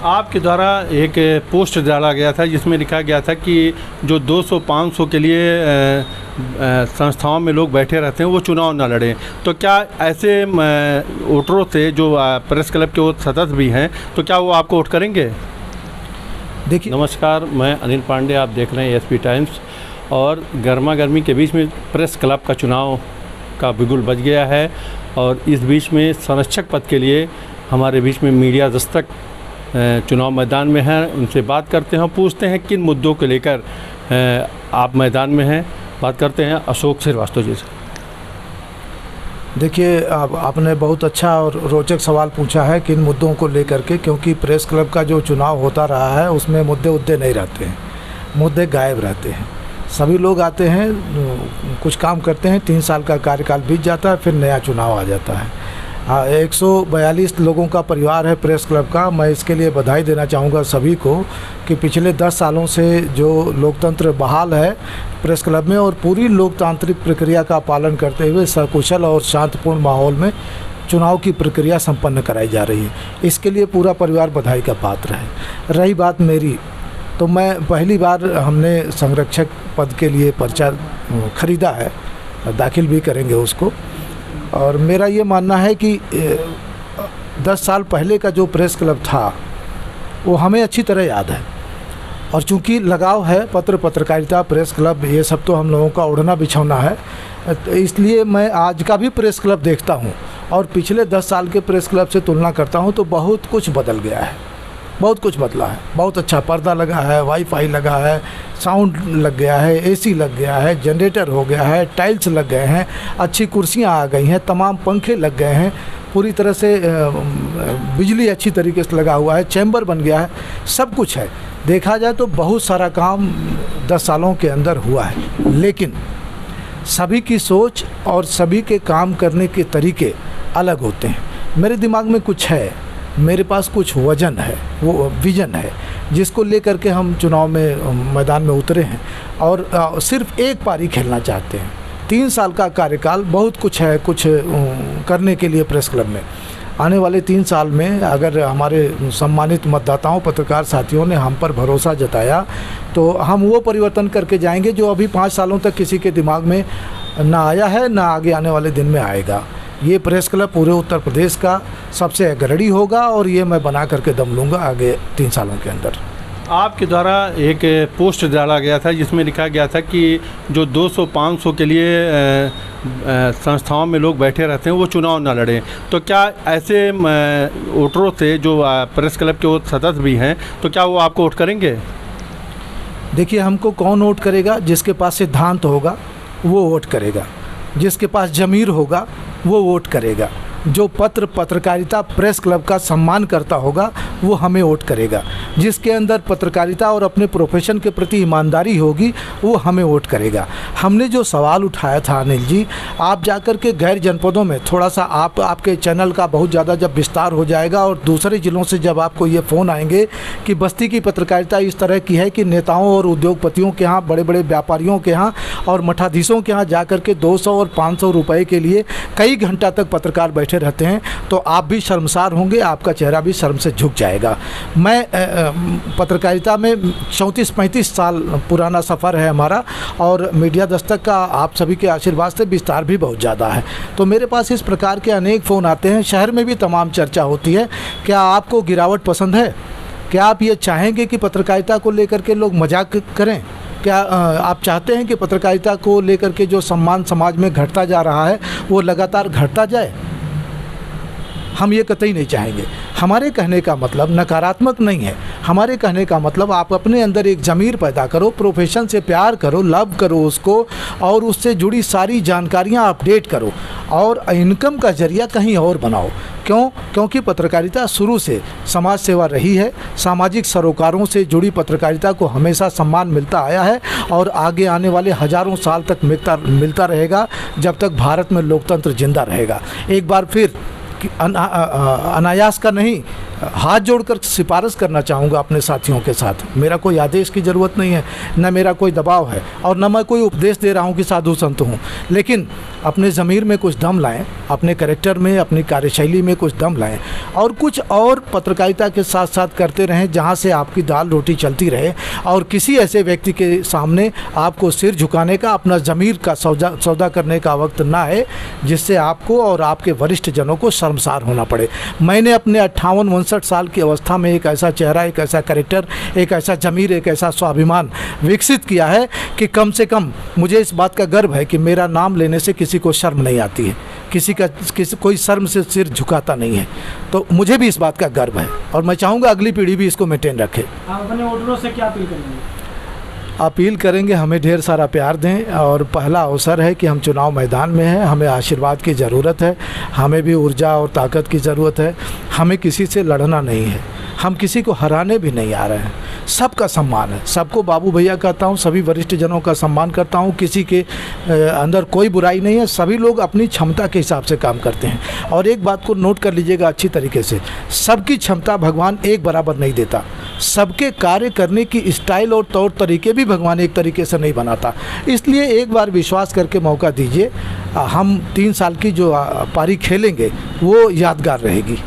आपके द्वारा एक पोस्ट डाला गया था जिसमें लिखा गया था कि जो 200-500 के लिए संस्थाओं में लोग बैठे रहते हैं वो चुनाव ना लड़ें, तो क्या ऐसे वोटरों से जो प्रेस क्लब के वो सदस्य भी हैं तो क्या वो आपको वोट करेंगे? देखिए, नमस्कार, मैं अनिल पांडे, आप देख रहे हैं एसपी टाइम्स। और गर्मा गर्मी के बीच में प्रेस क्लब का चुनाव का बिगुल बज गया है और इस बीच में संरक्षक पद के लिए हमारे बीच में मीडिया दस्तक चुनाव मैदान में है। उनसे बात करते हैं, पूछते हैं किन मुद्दों को लेकर आप मैदान में हैं। बात करते हैं अशोक श्रीवास्तव जी से। देखिए, आपने बहुत अच्छा और रोचक सवाल पूछा है किन मुद्दों को लेकर के, क्योंकि प्रेस क्लब का जो चुनाव होता रहा है उसमें मुद्दे नहीं रहते हैं, मुद्दे गायब रहते हैं। सभी लोग आते हैं, कुछ काम करते हैं, 3 साल का कार्यकाल बीत जाता है, फिर नया चुनाव आ जाता है। 142 लोगों का परिवार है प्रेस क्लब का। मैं इसके लिए बधाई देना चाहूँगा सभी को कि पिछले 10 सालों से जो लोकतंत्र बहाल है प्रेस क्लब में और पूरी लोकतांत्रिक प्रक्रिया का पालन करते हुए सकुशल और शांतिपूर्ण माहौल में चुनाव की प्रक्रिया संपन्न कराई जा रही है। इसके लिए पूरा परिवार बधाई का पात्र है। रही बात मेरी, तो मैं पहली बार हमने संरक्षक पद के लिए पर्चा खरीदा है, दाखिल भी करेंगे उसको। और मेरा ये मानना है कि 10 साल पहले का जो प्रेस क्लब था वो हमें अच्छी तरह याद है, और चूंकि लगाव है पत्रकारिता, प्रेस क्लब, ये सब तो हम लोगों का ओढ़ना बिछौना है, इसलिए मैं आज का भी प्रेस क्लब देखता हूँ और पिछले 10 साल के प्रेस क्लब से तुलना करता हूँ तो बहुत कुछ बदल गया है, बहुत कुछ बदला है। बहुत अच्छा पर्दा लगा है, वाईफाई लगा है, साउंड लग गया है, एसी लग गया है, जनरेटर हो गया है, टाइल्स लग गए हैं, अच्छी कुर्सियां आ गई हैं, तमाम पंखे लग गए हैं, पूरी तरह से बिजली अच्छी तरीके से लगा हुआ है, चैम्बर बन गया है, सब कुछ है। देखा जाए तो बहुत सारा काम 10 सालों के अंदर हुआ है, लेकिन सभी की सोच और सभी के काम करने के तरीके अलग होते हैं। मेरे दिमाग में कुछ है, मेरे पास कुछ वजन है, वो विजन है जिसको लेकर के हम चुनाव में मैदान में उतरे हैं और सिर्फ एक पारी खेलना चाहते हैं। 3 साल का कार्यकाल, बहुत कुछ है कुछ करने के लिए प्रेस क्लब में। आने वाले 3 साल में अगर हमारे सम्मानित मतदाताओं, पत्रकार साथियों ने हम पर भरोसा जताया तो हम वो परिवर्तन करके जाएंगे जो अभी 5 सालों तक किसी के दिमाग में ना आया है, ना आगे आने वाले दिन में आएगा। ये प्रेस क्लब पूरे उत्तर प्रदेश का सबसे अग्रणी होगा और ये मैं बना करके दम लूँगा आगे 3 सालों के अंदर। आपके द्वारा एक पोस्ट डाला गया था जिसमें लिखा गया था कि जो 200-500 के लिए संस्थाओं में लोग बैठे रहते हैं वो चुनाव ना लड़ें, तो क्या ऐसे वोटरों से जो प्रेस क्लब के वो सदस्य भी हैं तो क्या वो आपको वोट करेंगे? देखिए, हमको कौन वोट करेगा? जिसके पास सिद्धांत होगा वो वोट करेगा, जिसके पास ज़मीर होगा वो वोट करेगा, जो पत्रकारिता प्रेस क्लब का सम्मान करता होगा वो हमें वोट करेगा, जिसके अंदर पत्रकारिता और अपने प्रोफेशन के प्रति ईमानदारी होगी वो हमें वोट करेगा। हमने जो सवाल उठाया था अनिल जी, आप जाकर के गैर जनपदों में थोड़ा सा आपके चैनल का बहुत ज़्यादा जब विस्तार हो जाएगा और दूसरे ज़िलों से जब आपको ये फ़ोन आएंगे कि बस्ती की पत्रकारिता इस तरह की है कि नेताओं और उद्योगपतियों के यहाँ, बड़े बड़े व्यापारियों के यहाँ और मठाधीशों के यहाँ जाकर के 200 और 500 रुपये के लिए कई घंटा तक पत्रकार बैठे रहते हैं, तो आप भी शर्मसार होंगे, आपका चेहरा भी शर्म से झुक जाएगा। मैं पत्रकारिता में 34-35 साल पुराना सफ़र है हमारा और मीडिया दस्तक का आप सभी के आशीर्वाद से विस्तार भी बहुत ज़्यादा है, तो मेरे पास इस प्रकार के अनेक फ़ोन आते हैं। शहर में भी तमाम चर्चा होती है। क्या आपको गिरावट पसंद है? क्या आप ये चाहेंगे कि पत्रकारिता को लेकर के लोग मजाक करें? क्या आप चाहते हैं कि पत्रकारिता को लेकर के जो सम्मान समाज में घटता जा रहा है वो लगातार घटता जाए? हम ये कतई नहीं चाहेंगे। हमारे कहने का मतलब नकारात्मक नहीं है। हमारे कहने का मतलब आप अपने अंदर एक ज़मीर पैदा करो, प्रोफेशन से प्यार करो, लव करो उसको और उससे जुड़ी सारी जानकारियां अपडेट करो और इनकम का ज़रिया कहीं और बनाओ। क्योंकि पत्रकारिता शुरू से समाज सेवा रही है। सामाजिक सरोकारों से जुड़ी पत्रकारिता को हमेशा सम्मान मिलता आया है और आगे आने वाले हज़ारों साल तक मिलता रहेगा जब तक भारत में लोकतंत्र जिंदा रहेगा। एक बार फिर अनायास का नहीं, हाथ जोड़कर सिफारिश करना चाहूँगा अपने साथियों के साथ। मेरा कोई आदेश की ज़रूरत नहीं है, न मेरा कोई दबाव है, और न मैं कोई उपदेश दे रहा हूँ कि साधु संत हूँ, लेकिन अपने ज़मीर में कुछ दम लाएं, अपने कैरेक्टर में, अपनी कार्यशैली में कुछ दम लाएं, और कुछ और पत्रकारिता के साथ साथ करते रहें जहाँ से आपकी दाल रोटी चलती रहे, और किसी ऐसे व्यक्ति के सामने आपको सिर झुकाने का, अपना ज़मीर का सौदा करने का वक्त ना है जिससे आपको और आपके वरिष्ठ जनों को शर्मसार होना पड़े। मैंने अपने 58-59 साल की अवस्था में एक ऐसा चेहरा, एक ऐसा कैरेक्टर, एक ऐसा ज़मीर, एक ऐसा स्वाभिमान विकसित किया है कि कम से कम मुझे इस बात का गर्व है कि मेरा नाम लेने से किसी को शर्म नहीं आती है, कोई शर्म से सिर झुकाता नहीं है। तो मुझे भी इस बात का गर्व है और मैं चाहूँगा अगली पीढ़ी भी इसको मेंटेन रखे। आप अपने वोटरों से क्या अपील करेंगे? अपील करेंगे हमें ढेर सारा प्यार दें, और पहला अवसर है कि हम चुनाव मैदान में हैं, हमें आशीर्वाद की ज़रूरत है, हमें भी ऊर्जा और ताकत की ज़रूरत है। हमें किसी से लड़ना नहीं है, हम किसी को हराने भी नहीं आ रहे हैं। सबका सम्मान है, सबको बाबू भैया कहता हूँ, सभी वरिष्ठ जनों का सम्मान करता हूँ, किसी के अंदर कोई बुराई नहीं है, सभी लोग अपनी क्षमता के हिसाब से काम करते हैं। और एक बात को नोट कर लीजिएगा अच्छी तरीके से, सबकी क्षमता भगवान एक बराबर नहीं देता, सबके कार्य करने की स्टाइल और तौर तरीके भी भगवान एक तरीके से नहीं बनाता। इसलिए एक बार विश्वास करके मौका दीजिए, हम 3 साल की जो पारी खेलेंगे वो यादगार रहेगी।